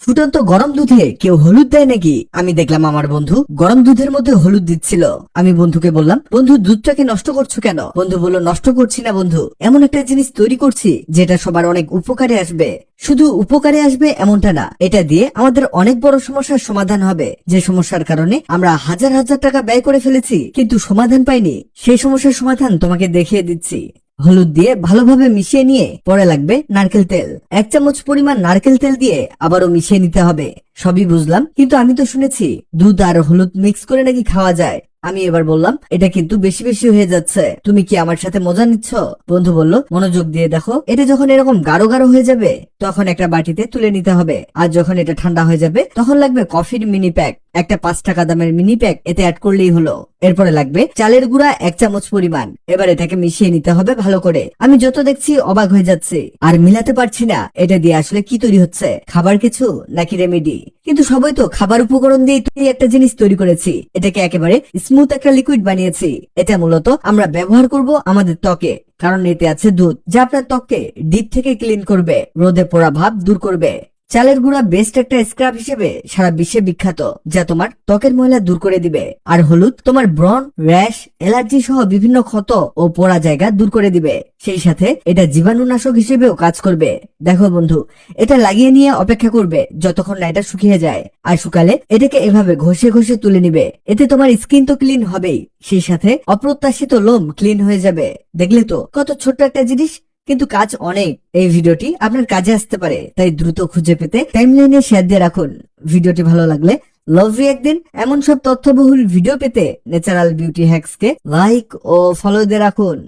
ফুটন্ত গরম দুধে কেউ হলুদ দেয় নাকি? আমি দেখলাম আমার বন্ধু গরম দুধের মধ্যে হলুদ দিচ্ছিল। আমি বন্ধুকে বললাম, বন্ধু দুধটাকে নষ্ট করছো কেন? বন্ধু বলল, নষ্ট করছি না বন্ধু, এমন একটা জিনিস তৈরি করছি যেটা সবার অনেক উপকারে আসবে। শুধু উপকারে আসবে এমনটা না, এটা দিয়ে আমাদের অনেক বড় সমস্যার সমাধান হবে। যে সমস্যার কারণে আমরা হাজার হাজার টাকা ব্যয় করে ফেলেছি কিন্তু সমাধান পাইনি, সেই সমস্যার সমাধান তোমাকে দেখিয়ে দিচ্ছি। হলুদ দিয়ে ভালোভাবে মিশিয়ে নিয়ে পরে লাগবে নারকেল তেল। 1 চামচ পরিমাণ নারকেল তেল দিয়ে আবারও মিশিয়ে নিতে হবে। সবই বুঝলাম, কিন্তু আমি তো শুনেছি দুধ আর হলুদ মিক্স করে নাকি খাওয়া যায়। আমি এবার বললাম, এটা কিন্তু বেশি বেশি হয়ে যাচ্ছে, তুমি কি আমার সাথে মজা নিচ্ছ? বন্ধু বলল, মনোযোগ দিয়ে দেখো, এটা যখন এরকম গাঢ় গাঢ় হয়ে যাবে তখন একটা বাটিতে তুলে নিতে হবে। আর যখন এটা ঠান্ডা হয়ে যাবে তখন লাগবে কফির মিনি প্যাক, একটা 5 টাকা দামের মিনি প্যাক, এতে অ্যাড করলেই হলো। এরপরে লাগবে চালের গুঁড়া 1 চামচ পরিমাণ। এবার এটাকে মিশিয়ে নিতে হবে ভালো করে। আমি যত দেখছি অবাক হয়ে যাচ্ছি আর মিলাতে পারছি না এটা দিয়ে আসলে কি তৈরি হচ্ছে, খাবার কিছু নাকি রেমেডি। কিন্তু সবাই তো খাবার উপকরণ দিয়ে একটা জিনিস তৈরি করেছি, এটাকে একেবারে স্মুথ একটা লিকুইড বানিয়েছি। এটা মূলত আমরা ব্যবহার করব আমাদের ত্বকে, কারণ এতে আছে দুধ যা আপনার ত্বককে ডিপ থেকে ক্লিন করবে, রোদে পোড়া ভাব দূর করবে। চালের গুঁড়া বেস্ট একটা স্ক্রাব হিসেবে সারা বিশ্বে বিখ্যাত, যা তোমার ত্বকের ময়লা দূর করে দিবে। আর হলুদ তোমার ব্রণ, র্যাশ, অ্যালার্জি সহ বিভিন্ন ক্ষত ও পোড়া জায়গা দূর করে দিবে। সেই সাথে এটা জীবাণুনাশক হিসেবেও কাজ করবে। দেখো বন্ধু, এটা লাগিয়ে নিয়ে অপেক্ষা করবে যতক্ষণ না এটা শুকিয়ে যায়। আর শুকালে এটাকে এভাবে ঘষে ঘষে তুলে নিবে। এতে তোমার স্কিন তো ক্লিন হবেই, সেই সাথে অপ্রত্যাশিত লোম ক্লিন হয়ে যাবে। দেখলে তো কত ছোট্ট একটা জিনিস, কিন্তু কাজ অনেক। এই ভিডিওটি আপনার কাজে আসতে পারে, তাই দ্রুত খুঁজে পেতে টাইমলাইনে শেয়ার দিয়ে রাখুন। ভিডিওটি ভালো লাগলে লাভ ইউ একদিন। এমন সব তথ্যবহুল ভিডিও পেতে ন্যাচারাল বিউটি হ্যাক্স কে লাইক ও ফলো দিয়ে রাখুন।